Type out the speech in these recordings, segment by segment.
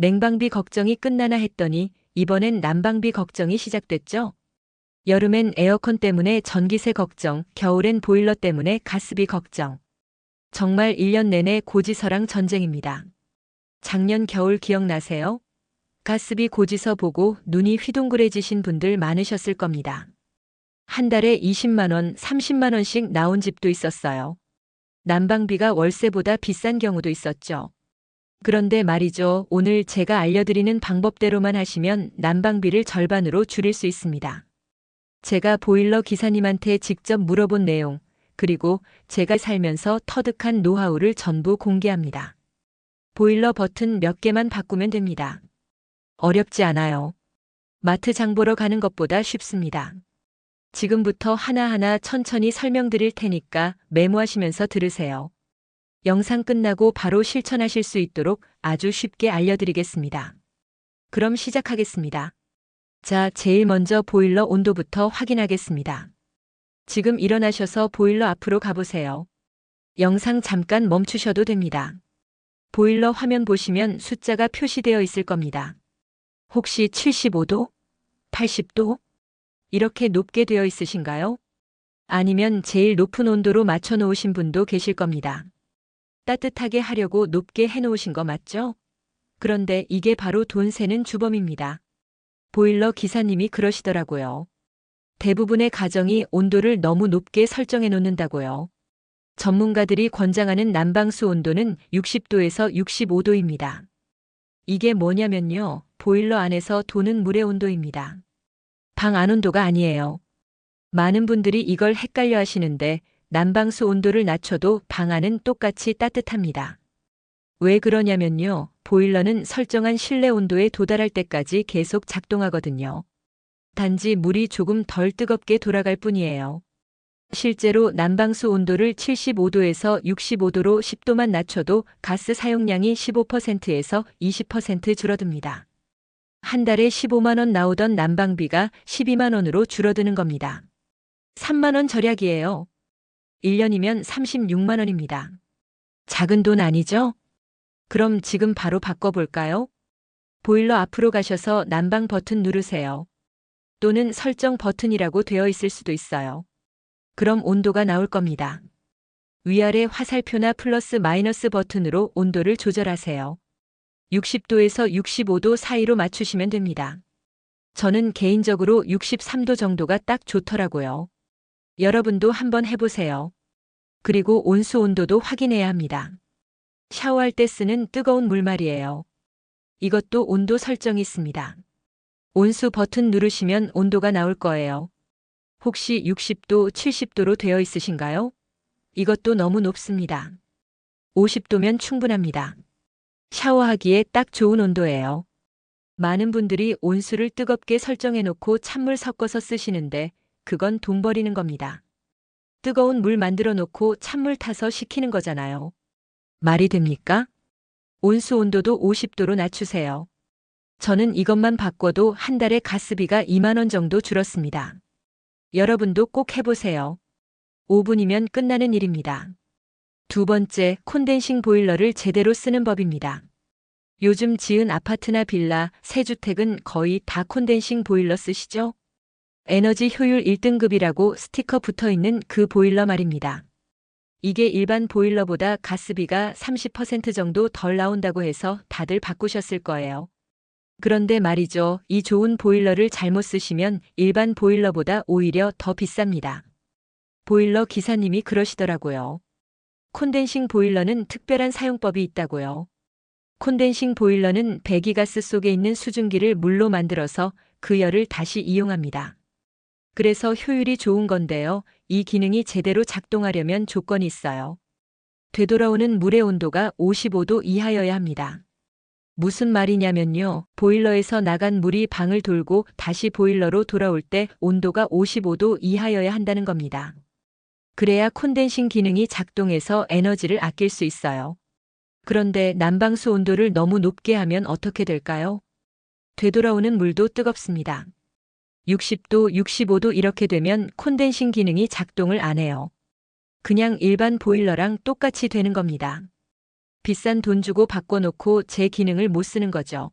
냉방비 걱정이 끝나나 했더니 이번엔 난방비 걱정이 시작됐죠. 여름엔 에어컨 때문에 전기세 걱정, 겨울엔 보일러 때문에 가스비 걱정. 정말 1년 내내 고지서랑 전쟁입니다. 작년 겨울 기억나세요? 가스비 고지서 보고 눈이 휘둥그레지신 분들 많으셨을 겁니다. 한 달에 20만 원, 30만 원씩 나온 집도 있었어요. 난방비가 월세보다 비싼 경우도 있었죠. 그런데 말이죠. 오늘 제가 알려드리는 방법대로만 하시면 난방비를 절반으로 줄일 수 있습니다. 제가 보일러 기사님한테 직접 물어본 내용, 그리고 제가 살면서 터득한 노하우를 전부 공개합니다. 보일러 버튼 몇 개만 바꾸면 됩니다. 어렵지 않아요. 마트 장 보러 가는 것보다 쉽습니다. 지금부터 하나하나 천천히 설명드릴 테니까 메모하시면서 들으세요. 영상 끝나고 바로 실천하실 수 있도록 아주 쉽게 알려드리겠습니다. 그럼 시작하겠습니다. 자, 제일 먼저 보일러 온도부터 확인하겠습니다. 지금 일어나셔서 보일러 앞으로 가보세요. 영상 잠깐 멈추셔도 됩니다. 보일러 화면 보시면 숫자가 표시되어 있을 겁니다. 혹시 75도? 80도? 이렇게 높게 되어 있으신가요? 아니면 제일 높은 온도로 맞춰 놓으신 분도 계실 겁니다. 따뜻하게 하려고 높게 해 놓으신 거 맞죠? 그런데 이게 바로 돈 새는 주범입니다. 보일러 기사님이 그러시더라고요. 대부분의 가정이 온도를 너무 높게 설정해 놓는다고요. 전문가들이 권장하는 난방수 온도는 60도에서 65도입니다. 이게 뭐냐면요. 보일러 안에서 도는 물의 온도입니다. 방 안 온도가 아니에요. 많은 분들이 이걸 헷갈려 하시는데 난방수 온도를 낮춰도 방 안은 똑같이 따뜻합니다. 왜 그러냐면요. 보일러는 설정한 실내 온도에 도달할 때까지 계속 작동하거든요. 단지 물이 조금 덜 뜨겁게 돌아갈 뿐이에요. 실제로 난방수 온도를 75도에서 65도로 10도만 낮춰도 가스 사용량이 15%에서 20% 줄어듭니다. 한 달에 15만 원 나오던 난방비가 12만 원으로 줄어드는 겁니다. 3만 원 절약이에요. 1년이면 36만 원입니다. 작은 돈 아니죠? 그럼 지금 바로 바꿔볼까요? 보일러 앞으로 가셔서 난방 버튼 누르세요. 또는 설정 버튼이라고 되어 있을 수도 있어요. 그럼 온도가 나올 겁니다. 위아래 화살표나 플러스 마이너스 버튼으로 온도를 조절하세요. 60도에서 65도 사이로 맞추시면 됩니다. 저는 개인적으로 63도 정도가 딱 좋더라고요. 여러분도 한번 해보세요. 그리고 온수 온도도 확인해야 합니다. 샤워할 때 쓰는 뜨거운 물 말이에요. 이것도 온도 설정이 있습니다. 온수 버튼 누르시면 온도가 나올 거예요. 혹시 60도, 70도로 되어 있으신가요? 이것도 너무 높습니다. 50도면 충분합니다. 샤워하기에 딱 좋은 온도예요. 많은 분들이 온수를 뜨겁게 설정해 놓고 찬물 섞어서 쓰시는데 그건 돈 버리는 겁니다. 뜨거운 물 만들어 놓고 찬물 타서 식히는 거잖아요. 말이 됩니까? 온수 온도도 50도로 낮추세요. 저는 이것만 바꿔도 한 달에 가스비가 2만 원 정도 줄었습니다. 여러분도 꼭 해보세요. 5분이면 끝나는 일입니다. 두 번째, 콘덴싱 보일러를 제대로 쓰는 법입니다. 요즘 지은 아파트나 빌라, 새주택은 거의 다 콘덴싱 보일러 쓰시죠? 에너지 효율 1등급이라고 스티커 붙어 있는 그 보일러 말입니다. 이게 일반 보일러보다 가스비가 30% 정도 덜 나온다고 해서 다들 바꾸셨을 거예요. 그런데 말이죠. 이 좋은 보일러를 잘못 쓰시면 일반 보일러보다 오히려 더 비쌉니다. 보일러 기사님이 그러시더라고요. 콘덴싱 보일러는 특별한 사용법이 있다고요. 콘덴싱 보일러는 배기가스 속에 있는 수증기를 물로 만들어서 그 열을 다시 이용합니다. 그래서 효율이 좋은 건데요. 이 기능이 제대로 작동하려면 조건이 있어요. 되돌아오는 물의 온도가 55도 이하여야 합니다. 무슨 말이냐면요. 보일러에서 나간 물이 방을 돌고 다시 보일러로 돌아올 때 온도가 55도 이하여야 한다는 겁니다. 그래야 콘덴싱 기능이 작동해서 에너지를 아낄 수 있어요. 그런데 난방수 온도를 너무 높게 하면 어떻게 될까요? 되돌아오는 물도 뜨겁습니다. 60도, 65도 이렇게 되면 콘덴싱 기능이 작동을 안 해요. 그냥 일반 보일러랑 똑같이 되는 겁니다. 비싼 돈 주고 바꿔놓고 제 기능을 못 쓰는 거죠.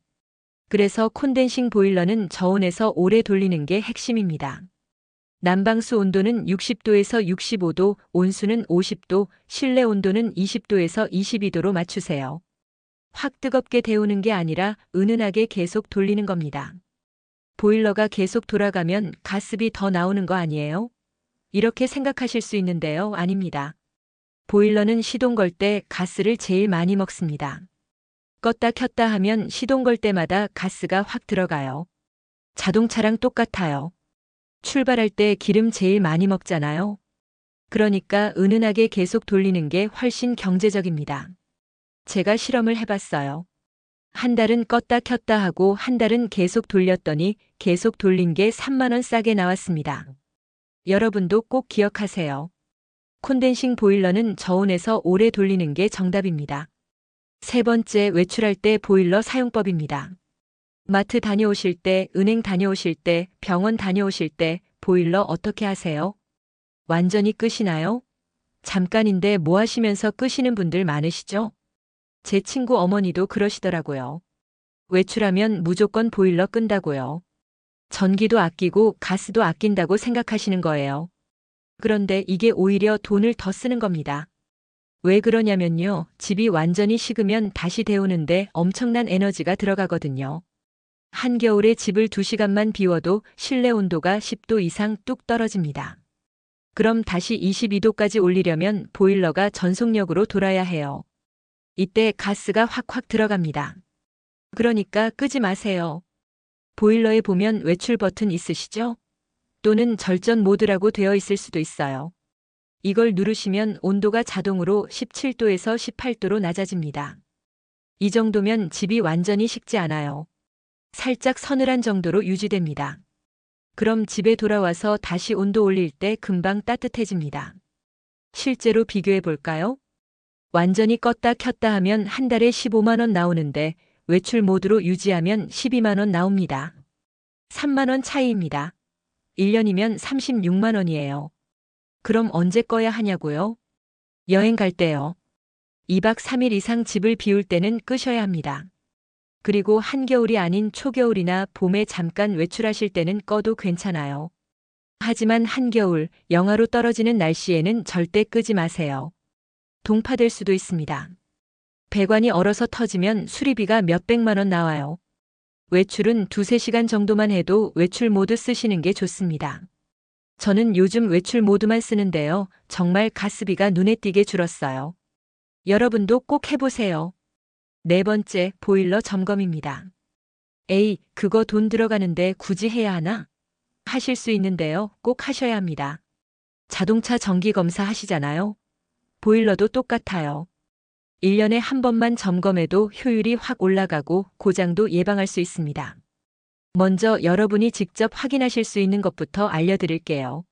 그래서 콘덴싱 보일러는 저온에서 오래 돌리는 게 핵심입니다. 난방수 온도는 60도에서 65도, 온수는 50도, 실내 온도는 20도에서 22도로 맞추세요. 확 뜨겁게 데우는 게 아니라 은은하게 계속 돌리는 겁니다. 보일러가 계속 돌아가면 가스비 더 나오는 거 아니에요? 이렇게 생각하실 수 있는데요. 아닙니다. 보일러는 시동 걸 때 가스를 제일 많이 먹습니다. 껐다 켰다 하면 시동 걸 때마다 가스가 확 들어가요. 자동차랑 똑같아요. 출발할 때 기름 제일 많이 먹잖아요. 그러니까 은은하게 계속 돌리는 게 훨씬 경제적입니다. 제가 실험을 해봤어요. 한 달은 껐다 켰다 하고 한 달은 계속 돌렸더니 계속 돌린 게 3만 원 싸게 나왔습니다. 여러분도 꼭 기억하세요. 콘덴싱 보일러는 저온에서 오래 돌리는 게 정답입니다. 세 번째, 외출할 때 보일러 사용법입니다. 마트 다녀오실 때, 은행 다녀오실 때, 병원 다녀오실 때 보일러 어떻게 하세요? 완전히 끄시나요? 잠깐인데 뭐 하시면서 끄시는 분들 많으시죠? 제 친구 어머니도 그러시더라고요. 외출하면 무조건 보일러 끈다고요. 전기도 아끼고 가스도 아낀다고 생각하시는 거예요. 그런데 이게 오히려 돈을 더 쓰는 겁니다. 왜 그러냐면요. 집이 완전히 식으면 다시 데우는데 엄청난 에너지가 들어가거든요. 한겨울에 집을 2시간만 비워도 실내 온도가 10도 이상 뚝 떨어집니다. 그럼 다시 22도까지 올리려면 보일러가 전속력으로 돌아야 해요. 이때 가스가 확확 들어갑니다. 그러니까 끄지 마세요. 보일러에 보면 외출 버튼 있으시죠? 또는 절전 모드라고 되어 있을 수도 있어요. 이걸 누르시면 온도가 자동으로 17도에서 18도로 낮아집니다. 이 정도면 집이 완전히 식지 않아요. 살짝 서늘한 정도로 유지됩니다. 그럼 집에 돌아와서 다시 온도 올릴 때 금방 따뜻해집니다. 실제로 비교해 볼까요? 완전히 껐다 켰다 하면 한 달에 15만 원 나오는데 외출 모드로 유지하면 12만 원 나옵니다. 3만 원 차이입니다. 1년이면 36만 원이에요. 그럼 언제 꺼야 하냐고요? 여행 갈 때요. 2박 3일 이상 집을 비울 때는 끄셔야 합니다. 그리고 한겨울이 아닌 초겨울이나 봄에 잠깐 외출하실 때는 꺼도 괜찮아요. 하지만 한겨울, 영하로 떨어지는 날씨에는 절대 끄지 마세요. 동파될 수도 있습니다. 배관이 얼어서 터지면 수리비가 몇백만 원 나와요. 외출은 2~3시간 정도만 해도 외출 모드 쓰시는 게 좋습니다. 저는 요즘 외출 모드만 쓰는데요. 정말 가스비가 눈에 띄게 줄었어요. 여러분도 꼭 해보세요. 네 번째, 보일러 점검입니다. 에이, 그거 돈 들어가는데 굳이 해야 하나? 하실 수 있는데요. 꼭 하셔야 합니다. 자동차 정기 검사 하시잖아요. 보일러도 똑같아요. 1년에 한 번만 점검해도 효율이 확 올라가고 고장도 예방할 수 있습니다. 먼저 여러분이 직접 확인하실 수 있는 것부터 알려드릴게요.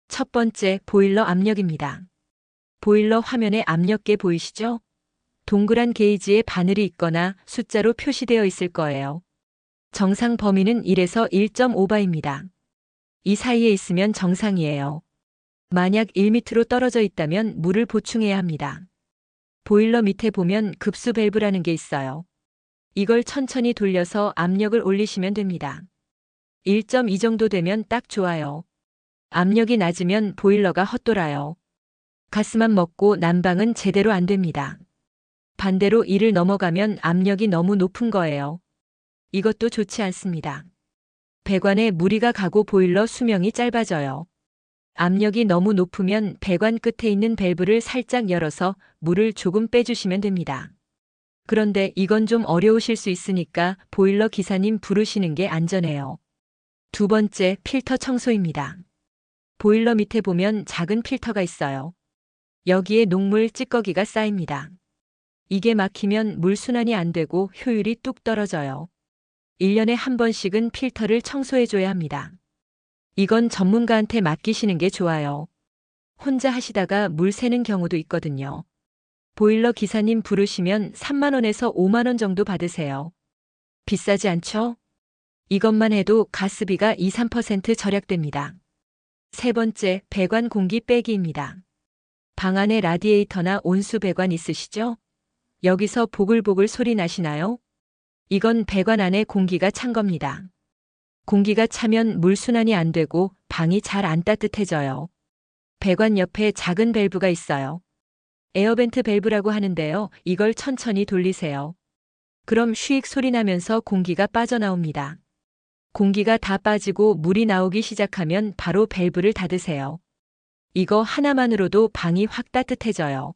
첫 번째, 보일러 압력입니다. 보일러 화면에 압력계 보이시죠? 동그란 게이지에 바늘이 있거나 숫자로 표시되어 있을 거예요. 정상 범위는 1에서 1.5바입니다. 이 사이에 있으면 정상이에요. 만약 1m로 떨어져 있다면 물을 보충해야 합니다. 보일러 밑에 보면 급수 밸브라는 게 있어요. 이걸 천천히 돌려서 압력을 올리시면 됩니다. 1.2 정도 되면 딱 좋아요. 압력이 낮으면 보일러가 헛돌아요. 가스만 먹고 난방은 제대로 안 됩니다. 반대로 1을 넘어가면 압력이 너무 높은 거예요. 이것도 좋지 않습니다. 배관에 무리가 가고 보일러 수명이 짧아져요. 압력이 너무 높으면 배관 끝에 있는 밸브를 살짝 열어서 물을 조금 빼주시면 됩니다. 그런데 이건 좀 어려우실 수 있으니까 보일러 기사님 부르시는 게 안전해요. 두 번째, 필터 청소입니다. 보일러 밑에 보면 작은 필터가 있어요. 여기에 녹물 찌꺼기가 쌓입니다. 이게 막히면 물 순환이 안 되고 효율이 뚝 떨어져요. 1년에 한 번씩은 필터를 청소해줘야 합니다. 이건 전문가한테 맡기시는 게 좋아요. 혼자 하시다가 물 새는 경우도 있거든요. 보일러 기사님 부르시면 3만 원에서 5만 원 정도 받으세요. 비싸지 않죠? 이것만 해도 가스비가 2~3% 절약됩니다. 세 번째, 배관 공기 빼기입니다. 방 안에 라디에이터나 온수 배관 있으시죠? 여기서 보글보글 소리 나시나요? 이건 배관 안에 공기가 찬 겁니다. 공기가 차면 물순환이 안 되고 방이 잘 안 따뜻해져요. 배관 옆에 작은 밸브가 있어요. 에어벤트 밸브라고 하는데요. 이걸 천천히 돌리세요. 그럼 휘익 소리 나면서 공기가 빠져나옵니다. 공기가 다 빠지고 물이 나오기 시작하면 바로 밸브를 닫으세요. 이거 하나만으로도 방이 확 따뜻해져요.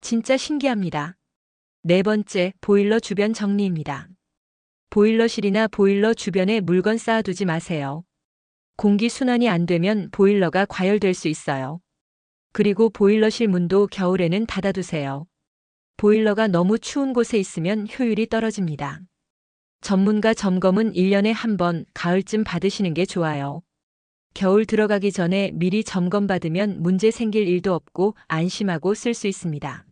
진짜 신기합니다. 네 번째, 보일러 주변 정리입니다. 보일러실이나 보일러 주변에 물건 쌓아두지 마세요. 공기 순환이 안 되면 보일러가 과열될 수 있어요. 그리고 보일러실 문도 겨울에는 닫아두세요. 보일러가 너무 추운 곳에 있으면 효율이 떨어집니다. 전문가 점검은 1년에 한 번 가을쯤 받으시는 게 좋아요. 겨울 들어가기 전에 미리 점검받으면 문제 생길 일도 없고 안심하고 쓸 수 있습니다.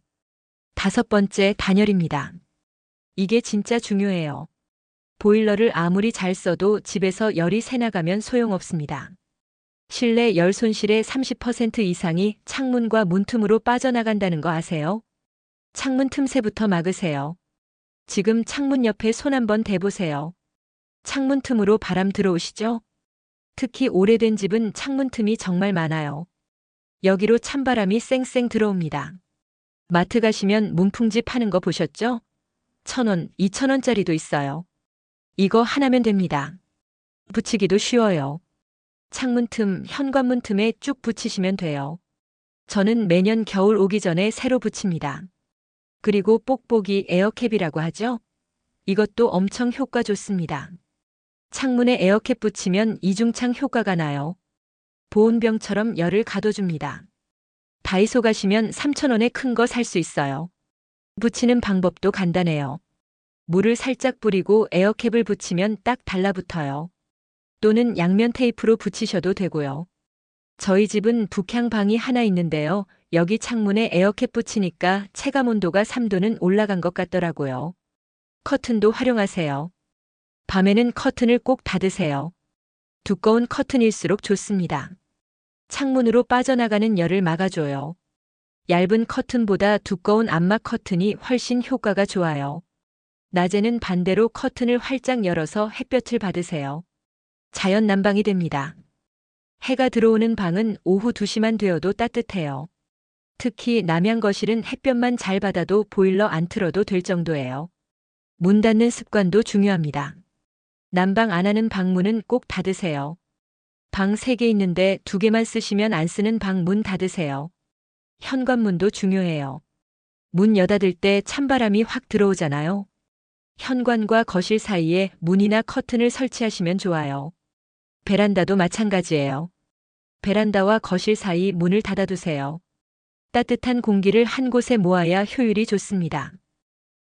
다섯 번째, 단열입니다. 이게 진짜 중요해요. 보일러를 아무리 잘 써도 집에서 열이 새나가면 소용없습니다. 실내 열 손실의 30% 이상이 창문과 문틈으로 빠져나간다는 거 아세요? 창문 틈새부터 막으세요. 지금 창문 옆에 손 한번 대보세요. 창문 틈으로 바람 들어오시죠? 특히 오래된 집은 창문 틈이 정말 많아요. 여기로 찬바람이 쌩쌩 들어옵니다. 마트 가시면 문풍지 파는 거 보셨죠? 1,000원, 2,000원짜리도 있어요. 이거 하나면 됩니다. 붙이기도 쉬워요. 창문 틈, 현관문 틈에 쭉 붙이시면 돼요. 저는 매년 겨울 오기 전에 새로 붙입니다. 그리고 뽁뽁이 에어캡이라고 하죠? 이것도 엄청 효과 좋습니다. 창문에 에어캡 붙이면 이중창 효과가 나요. 보온병처럼 열을 가둬줍니다. 다이소 가시면 3,000원에 큰 거 살 수 있어요. 붙이는 방법도 간단해요. 물을 살짝 뿌리고 에어캡을 붙이면 딱 달라붙어요. 또는 양면 테이프로 붙이셔도 되고요. 저희 집은 북향방이 하나 있는데요. 여기 창문에 에어캡 붙이니까 체감 온도가 3도는 올라간 것 같더라고요. 커튼도 활용하세요. 밤에는 커튼을 꼭 닫으세요. 두꺼운 커튼일수록 좋습니다. 창문으로 빠져나가는 열을 막아줘요. 얇은 커튼보다 두꺼운 암막 커튼이 훨씬 효과가 좋아요. 낮에는 반대로 커튼을 활짝 열어서 햇볕을 받으세요. 자연 난방이 됩니다. 해가 들어오는 방은 오후 2시만 되어도 따뜻해요. 특히 남양 거실은 햇볕만 잘 받아도 보일러 안 틀어도 될 정도예요. 문 닫는 습관도 중요합니다. 난방 안 하는 방문은 꼭 닫으세요. 방 3개 있는데 2개만 쓰시면 안 쓰는 방 문 닫으세요. 현관문도 중요해요. 문 여닫을 때 찬바람이 확 들어오잖아요. 현관과 거실 사이에 문이나 커튼을 설치하시면 좋아요. 베란다도 마찬가지예요. 베란다와 거실 사이 문을 닫아두세요. 따뜻한 공기를 한 곳에 모아야 효율이 좋습니다.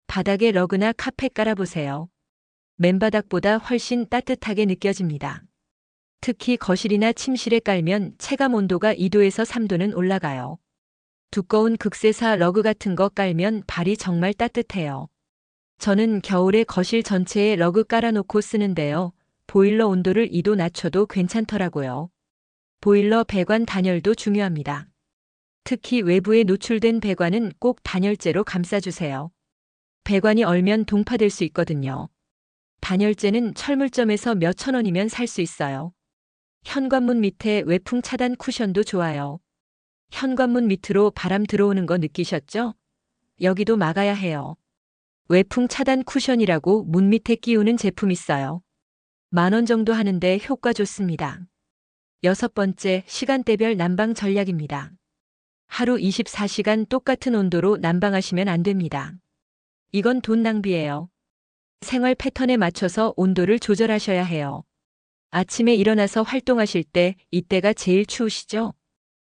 바닥에 러그나 카펫 깔아보세요. 맨바닥보다 훨씬 따뜻하게 느껴집니다. 특히 거실이나 침실에 깔면 체감 온도가 2도에서 3도는 올라가요. 두꺼운 극세사 러그 같은 거 깔면 발이 정말 따뜻해요. 저는 겨울에 거실 전체에 러그 깔아놓고 쓰는데요. 보일러 온도를 2도 낮춰도 괜찮더라고요. 보일러 배관 단열도 중요합니다. 특히 외부에 노출된 배관은 꼭 단열재로 감싸주세요. 배관이 얼면 동파될 수 있거든요. 단열재는 철물점에서 몇천 원이면 살 수 있어요. 현관문 밑에 외풍 차단 쿠션도 좋아요. 현관문 밑으로 바람 들어오는 거 느끼셨죠? 여기도 막아야 해요. 외풍 차단 쿠션이라고 문 밑에 끼우는 제품 있어요. 10,000원 정도 하는데 효과 좋습니다. 여섯 번째, 시간대별 난방 전략입니다. 하루 24시간 똑같은 온도로 난방하시면 안 됩니다. 이건 돈 낭비예요. 생활 패턴에 맞춰서 온도를 조절하셔야 해요. 아침에 일어나서 활동하실 때 이때가 제일 추우시죠?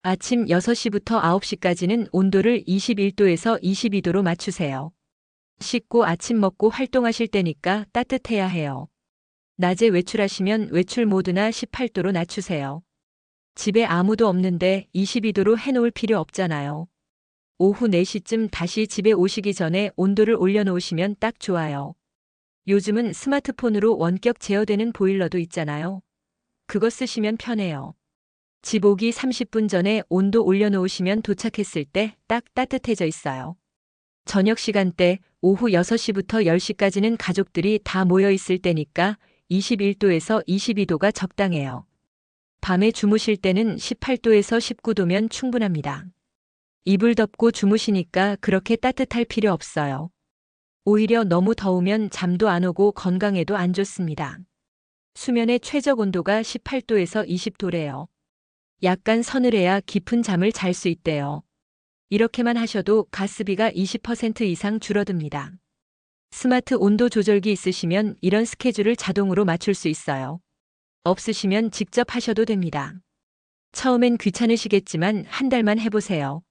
아침 6시부터 9시까지는 온도를 21도에서 22도로 맞추세요. 씻고 아침 먹고 활동하실 때니까 따뜻해야 해요. 낮에 외출하시면 외출 모드나 18도로 낮추세요. 집에 아무도 없는데 22도로 해놓을 필요 없잖아요. 오후 4시쯤 다시 집에 오시기 전에 온도를 올려놓으시면 딱 좋아요. 요즘은 스마트폰으로 원격 제어되는 보일러도 있잖아요. 그거 쓰시면 편해요. 집 오기 30분 전에 온도 올려놓으시면 도착했을 때 딱 따뜻해져 있어요. 저녁 시간대 오후 6시부터 10시까지는 가족들이 다 모여 있을 때니까 21도에서 22도가 적당해요. 밤에 주무실 때는 18도에서 19도면 충분합니다. 이불 덮고 주무시니까 그렇게 따뜻할 필요 없어요. 오히려 너무 더우면 잠도 안 오고 건강에도 안 좋습니다. 수면의 최적 온도가 18도에서 20도래요. 약간 서늘해야 깊은 잠을 잘 수 있대요. 이렇게만 하셔도 가스비가 20% 이상 줄어듭니다. 스마트 온도 조절기 있으시면 이런 스케줄을 자동으로 맞출 수 있어요. 없으시면 직접 하셔도 됩니다. 처음엔 귀찮으시겠지만 한 달만 해보세요.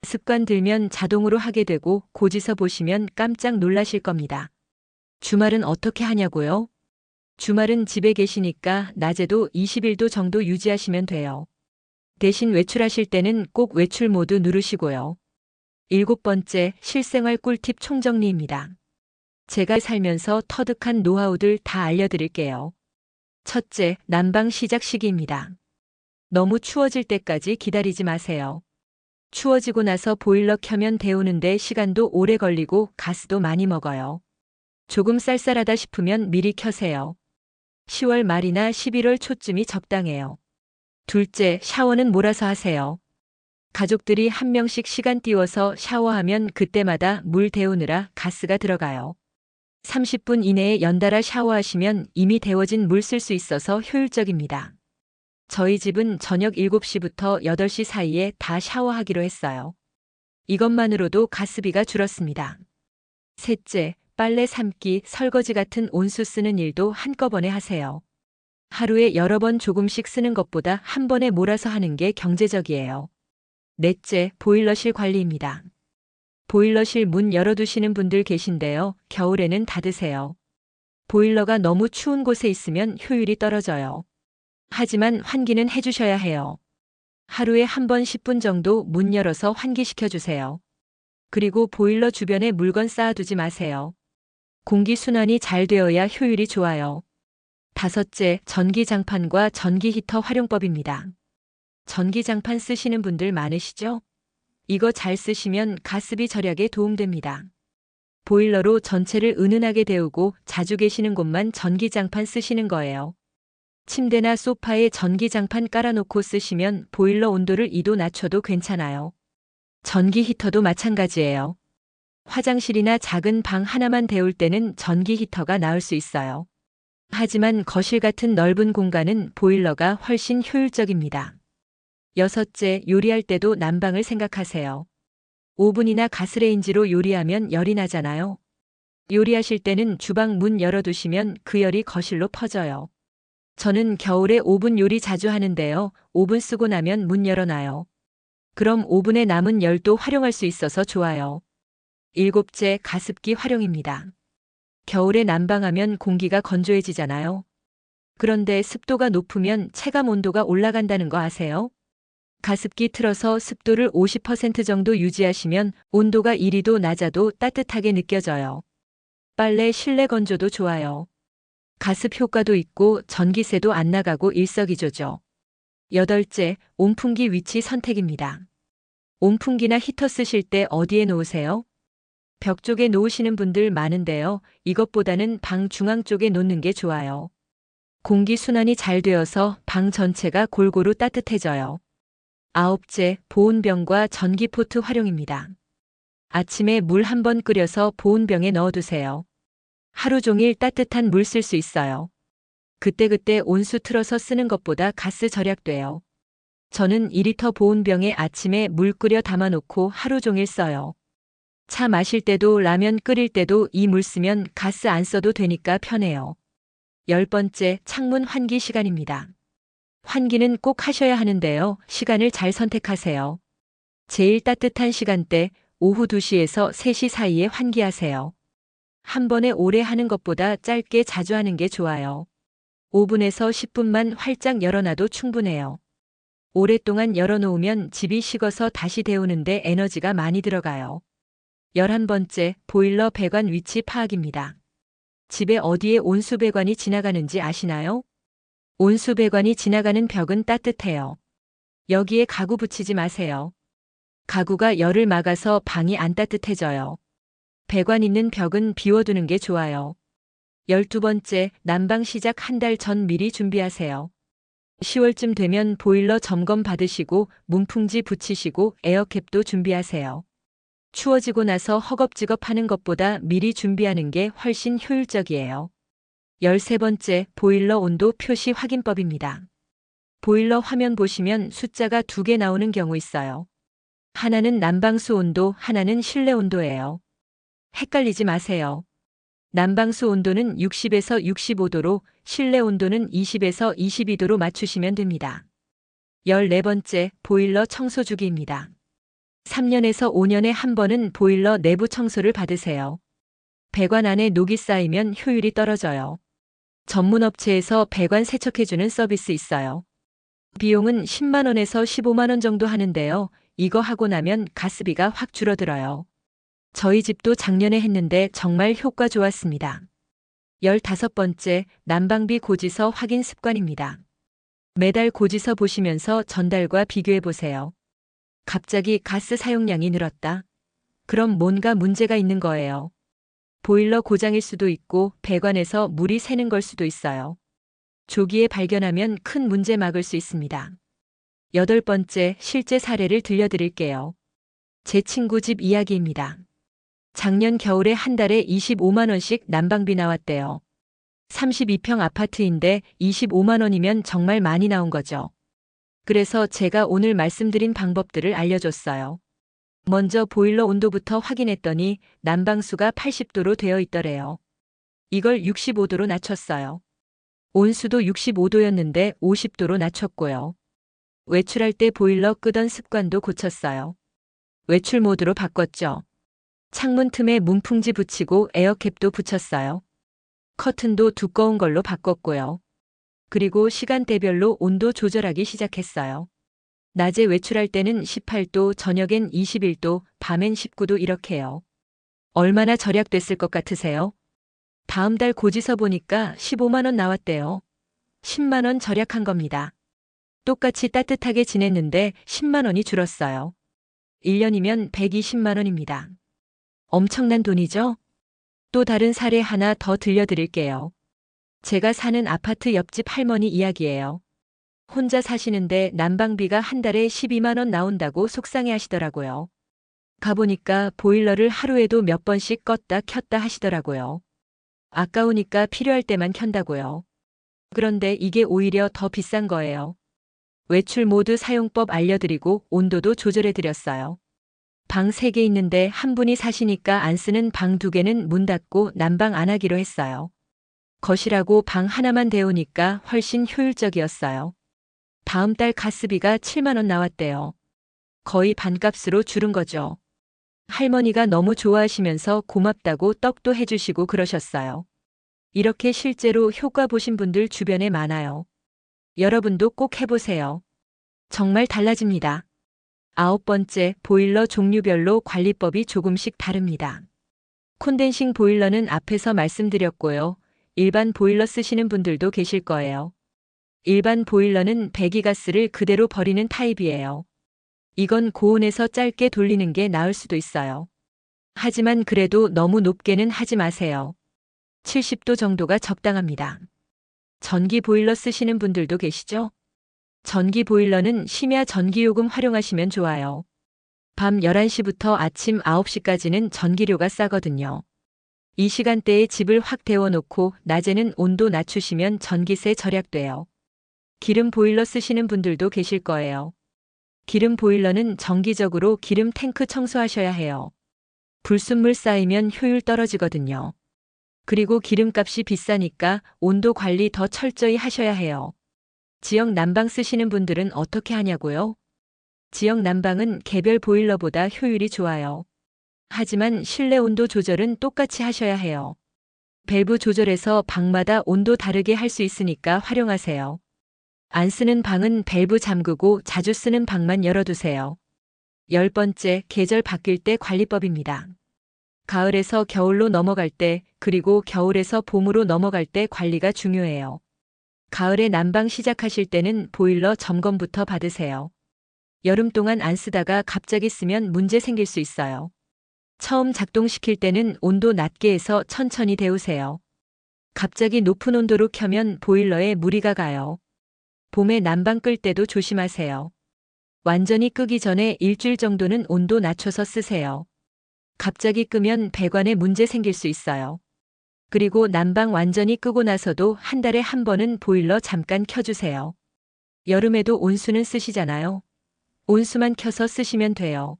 습관 들면 자동으로 하게 되고 고지서 보시면 깜짝 놀라실 겁니다. 주말은 어떻게 하냐고요? 주말은 집에 계시니까 낮에도 21도 정도 유지하시면 돼요. 대신 외출하실 때는 꼭 외출 모드 누르시고요. 7번째, 실생활 꿀팁 총정리입니다. 제가 살면서 터득한 노하우들 다 알려드릴게요. 첫째, 난방 시작 시기입니다. 너무 추워질 때까지 기다리지 마세요. 추워지고 나서 보일러 켜면 데우는데 시간도 오래 걸리고 가스도 많이 먹어요. 조금 쌀쌀하다 싶으면 미리 켜세요. 10월 말이나 11월 초쯤이 적당해요. 둘째, 샤워는 몰아서 하세요. 가족들이 한 명씩 시간 띄워서 샤워하면 그때마다 물 데우느라 가스가 들어가요. 30분 이내에 연달아 샤워하시면 이미 데워진 물 쓸 수 있어서 효율적입니다. 저희 집은 저녁 7시부터 8시 사이에 다 샤워하기로 했어요. 이것만으로도 가스비가 줄었습니다. 셋째, 빨래 삶기, 설거지 같은 온수 쓰는 일도 한꺼번에 하세요. 하루에 여러 번 조금씩 쓰는 것보다 한 번에 몰아서 하는 게 경제적이에요. 넷째, 보일러실 관리입니다. 보일러실 문 열어두시는 분들 계신데요. 겨울에는 닫으세요. 보일러가 너무 추운 곳에 있으면 효율이 떨어져요. 하지만 환기는 해주셔야 해요. 하루에 한 번 10분 정도 문 열어서 환기시켜 주세요. 그리고 보일러 주변에 물건 쌓아두지 마세요. 공기순환이 잘 되어야 효율이 좋아요. 다섯째, 전기장판과 전기히터 활용법입니다. 전기장판 쓰시는 분들 많으시죠? 이거 잘 쓰시면 가스비 절약에 도움됩니다. 보일러로 전체를 은은하게 데우고 자주 계시는 곳만 전기장판 쓰시는 거예요. 침대나 소파에 전기장판 깔아놓고 쓰시면 보일러 온도를 2도 낮춰도 괜찮아요. 전기 히터도 마찬가지예요. 화장실이나 작은 방 하나만 데울 때는 전기 히터가 나을 수 있어요. 하지만 거실 같은 넓은 공간은 보일러가 훨씬 효율적입니다. 여섯째, 요리할 때도 난방을 생각하세요. 오븐이나 가스레인지로 요리하면 열이 나잖아요. 요리하실 때는 주방 문 열어두시면 그 열이 거실로 퍼져요. 저는 겨울에 오븐 요리 자주 하는데요. 오븐 쓰고 나면 문 열어놔요. 그럼 오븐에 남은 열도 활용할 수 있어서 좋아요. 일곱째, 가습기 활용입니다. 겨울에 난방하면 공기가 건조해지잖아요. 그런데 습도가 높으면 체감 온도가 올라간다는 거 아세요? 가습기 틀어서 습도를 50% 정도 유지하시면 온도가 1~2도 낮아도 따뜻하게 느껴져요. 빨래 실내 건조도 좋아요. 가습 효과도 있고 전기세도 안 나가고 일석이조죠. 여덟째, 온풍기 위치 선택입니다. 온풍기나 히터 쓰실 때 어디에 놓으세요? 벽 쪽에 놓으시는 분들 많은데요. 이것보다는 방 중앙 쪽에 놓는 게 좋아요. 공기 순환이 잘 되어서 방 전체가 골고루 따뜻해져요. 아홉째, 보온병과 전기포트 활용입니다. 아침에 물 한 번 끓여서 보온병에 넣어두세요. 하루 종일 따뜻한 물 쓸 수 있어요. 그때그때 온수 틀어서 쓰는 것보다 가스 절약돼요. 저는 2리터 보온병에 아침에 물 끓여 담아놓고 하루 종일 써요. 차 마실 때도 라면 끓일 때도 이 물 쓰면 가스 안 써도 되니까 편해요. 10번째, 창문 환기 시간입니다. 환기는 꼭 하셔야 하는데요. 시간을 잘 선택하세요. 제일 따뜻한 시간대 오후 2시에서 3시 사이에 환기하세요. 한 번에 오래 하는 것보다 짧게 자주 하는 게 좋아요. 5분에서 10분만 활짝 열어놔도 충분해요. 오랫동안 열어놓으면 집이 식어서 다시 데우는데 에너지가 많이 들어가요. 11번째, 보일러 배관 위치 파악입니다. 집에 어디에 온수 배관이 지나가는지 아시나요? 온수 배관이 지나가는 벽은 따뜻해요. 여기에 가구 붙이지 마세요. 가구가 열을 막아서 방이 안 따뜻해져요. 배관 있는 벽은 비워두는 게 좋아요. 12번째, 난방 시작 한 달 전 미리 준비하세요. 10월쯤 되면 보일러 점검 받으시고 문풍지 붙이시고 에어캡도 준비하세요. 추워지고 나서 허겁지겁 하는 것보다 미리 준비하는 게 훨씬 효율적이에요. 13번째, 보일러 온도 표시 확인법입니다. 보일러 화면 보시면 숫자가 2개 나오는 경우 있어요. 하나는 난방수 온도, 하나는 실내 온도예요. 헷갈리지 마세요. 난방수 온도는 60에서 65도로, 실내 온도는 20에서 22도로 맞추시면 됩니다. 14번째, 보일러 청소 주기입니다. 3년에서 5년에 한 번은 보일러 내부 청소를 받으세요. 배관 안에 녹이 쌓이면 효율이 떨어져요. 전문 업체에서 배관 세척해주는 서비스 있어요. 비용은 10만 원에서 15만 원 정도 하는데요. 이거 하고 나면 가스비가 확 줄어들어요. 저희 집도 작년에 했는데 정말 효과 좋았습니다. 15번째, 난방비 고지서 확인 습관입니다. 매달 고지서 보시면서 전달과 비교해 보세요. 갑자기 가스 사용량이 늘었다. 그럼 뭔가 문제가 있는 거예요. 보일러 고장일 수도 있고 배관에서 물이 새는 걸 수도 있어요. 조기에 발견하면 큰 문제 막을 수 있습니다. 8번째, 실제 사례를 들려드릴게요. 제 친구 집 이야기입니다. 작년 겨울에 한 달에 25만 원씩 난방비 나왔대요. 32평 아파트인데 25만 원이면 정말 많이 나온 거죠. 그래서 제가 오늘 말씀드린 방법들을 알려줬어요. 먼저 보일러 온도부터 확인했더니 난방수가 80도로 되어 있더래요. 이걸 65도로 낮췄어요. 온수도 65도였는데 50도로 낮췄고요. 외출할 때 보일러 끄던 습관도 고쳤어요. 외출 모드로 바꿨죠. 창문 틈에 문풍지 붙이고 에어캡도 붙였어요. 커튼도 두꺼운 걸로 바꿨고요. 그리고 시간대별로 온도 조절하기 시작했어요. 낮에 외출할 때는 18도, 저녁엔 21도, 밤엔 19도 이렇게요. 얼마나 절약됐을 것 같으세요? 다음 달 고지서 보니까 15만 원 나왔대요. 10만 원 절약한 겁니다. 똑같이 따뜻하게 지냈는데 10만 원이 줄었어요. 1년이면 120만 원입니다. 엄청난 돈이죠? 또 다른 사례 하나 더 들려드릴게요. 제가 사는 아파트 옆집 할머니 이야기예요. 혼자 사시는데 난방비가 한 달에 12만 원 나온다고 속상해 하시더라고요. 가보니까 보일러를 하루에도 몇 번씩 껐다 켰다 하시더라고요. 아까우니까 필요할 때만 켠다고요. 그런데 이게 오히려 더 비싼 거예요. 외출 모드 사용법 알려드리고 온도도 조절해드렸어요. 방 3개 있는데 한 분이 사시니까 안 쓰는 방 2개는 문 닫고 난방 안 하기로 했어요. 거실하고 방 하나만 데우니까 훨씬 효율적이었어요. 다음 달 가스비가 7만 원 나왔대요. 거의 반값으로 줄은 거죠. 할머니가 너무 좋아하시면서 고맙다고 떡도 해주시고 그러셨어요. 이렇게 실제로 효과 보신 분들 주변에 많아요. 여러분도 꼭 해보세요. 정말 달라집니다. 9번째, 보일러 종류별로 관리법이 조금씩 다릅니다. 콘덴싱 보일러는 앞에서 말씀드렸고요. 일반 보일러 쓰시는 분들도 계실 거예요. 일반 보일러는 배기가스를 그대로 버리는 타입이에요. 이건 고온에서 짧게 돌리는 게 나을 수도 있어요. 하지만 그래도 너무 높게는 하지 마세요. 70도 정도가 적당합니다. 전기 보일러 쓰시는 분들도 계시죠? 전기 보일러는 심야 전기요금 활용하시면 좋아요. 밤 11시부터 아침 9시까지는 전기료가 싸거든요. 이 시간대에 집을 확 데워놓고 낮에는 온도 낮추시면 전기세 절약돼요. 기름 보일러 쓰시는 분들도 계실 거예요. 기름 보일러는 정기적으로 기름 탱크 청소하셔야 해요. 불순물 쌓이면 효율 떨어지거든요. 그리고 기름값이 비싸니까 온도 관리 더 철저히 하셔야 해요. 지역 난방 쓰시는 분들은 어떻게 하냐고요? 지역 난방은 개별 보일러보다 효율이 좋아요. 하지만 실내 온도 조절은 똑같이 하셔야 해요. 밸브 조절해서 방마다 온도 다르게 할 수 있으니까 활용하세요. 안 쓰는 방은 밸브 잠그고 자주 쓰는 방만 열어두세요. 10번째, 계절 바뀔 때 관리법입니다. 가을에서 겨울로 넘어갈 때, 그리고 겨울에서 봄으로 넘어갈 때 관리가 중요해요. 가을에 난방 시작하실 때는 보일러 점검부터 받으세요. 여름 동안 안 쓰다가 갑자기 쓰면 문제 생길 수 있어요. 처음 작동시킬 때는 온도 낮게 해서 천천히 데우세요. 갑자기 높은 온도로 켜면 보일러에 무리가 가요. 봄에 난방 끌 때도 조심하세요. 완전히 끄기 전에 일주일 정도는 온도 낮춰서 쓰세요. 갑자기 끄면 배관에 문제 생길 수 있어요. 그리고 난방 완전히 끄고 나서도 한 달에 한 번은 보일러 잠깐 켜주세요. 여름에도 온수는 쓰시잖아요. 온수만 켜서 쓰시면 돼요.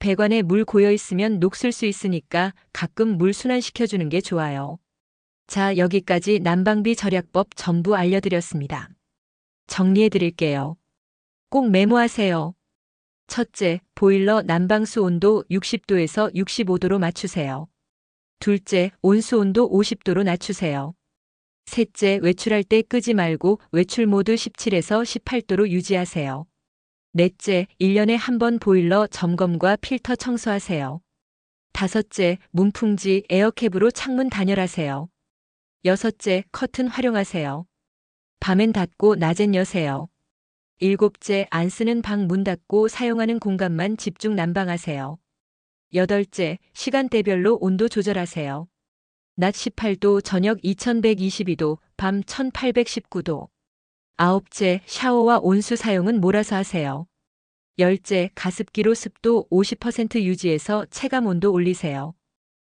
배관에 물 고여 있으면 녹슬 수 있으니까 가끔 물 순환시켜주는 게 좋아요. 자, 여기까지 난방비 절약법 전부 알려드렸습니다. 정리해 드릴게요. 꼭 메모하세요. 첫째, 보일러 난방수 온도 60도에서 65도로 맞추세요. 둘째, 온수 온도 50도로 낮추세요. 셋째, 외출할 때 끄지 말고 외출 모드 17에서 18도로 유지하세요. 넷째, 1년에 한 번 보일러 점검과 필터 청소하세요. 다섯째, 문풍지 에어캡으로 창문 단열하세요. 여섯째, 커튼 활용하세요. 밤엔 닫고 낮엔 여세요. 일곱째, 안 쓰는 방 문 닫고 사용하는 공간만 집중 난방하세요. 여덟째, 시간대별로 온도 조절하세요. 낮 18도, 저녁 2122도, 밤 1819도. 아홉째, 샤워와 온수 사용은 몰아서 하세요. 열째, 가습기로 습도 50% 유지해서 체감 온도 올리세요.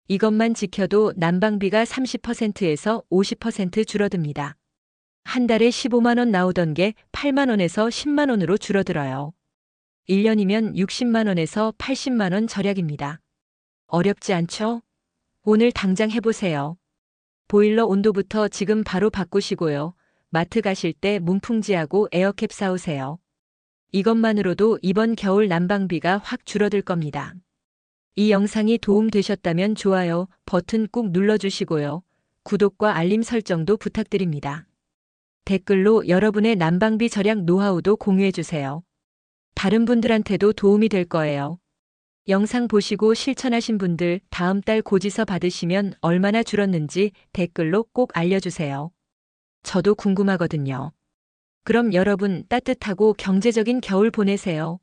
이것만 지켜도 난방비가 30%에서 50% 줄어듭니다. 한 달에 15만 원 나오던 게 8만 원에서 10만 원으로 줄어들어요. 1년이면 60만 원에서 80만 원 절약입니다. 어렵지 않죠? 오늘 당장 해보세요. 보일러 온도부터 지금 바로 바꾸시고요. 마트 가실 때 문풍지하고 에어캡 사오세요. 이것만으로도 이번 겨울 난방비가 확 줄어들 겁니다. 이 영상이 도움되셨다면 좋아요 버튼 꾹 눌러주시고요. 구독과 알림 설정도 부탁드립니다. 댓글로 여러분의 난방비 절약 노하우도 공유해주세요. 다른 분들한테도 도움이 될 거예요. 영상 보시고 실천하신 분들 다음 달 고지서 받으시면 얼마나 줄었는지 댓글로 꼭 알려주세요. 저도 궁금하거든요. 그럼 여러분 따뜻하고 경제적인 겨울 보내세요.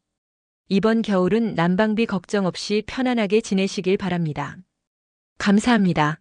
이번 겨울은 난방비 걱정 없이 편안하게 지내시길 바랍니다. 감사합니다.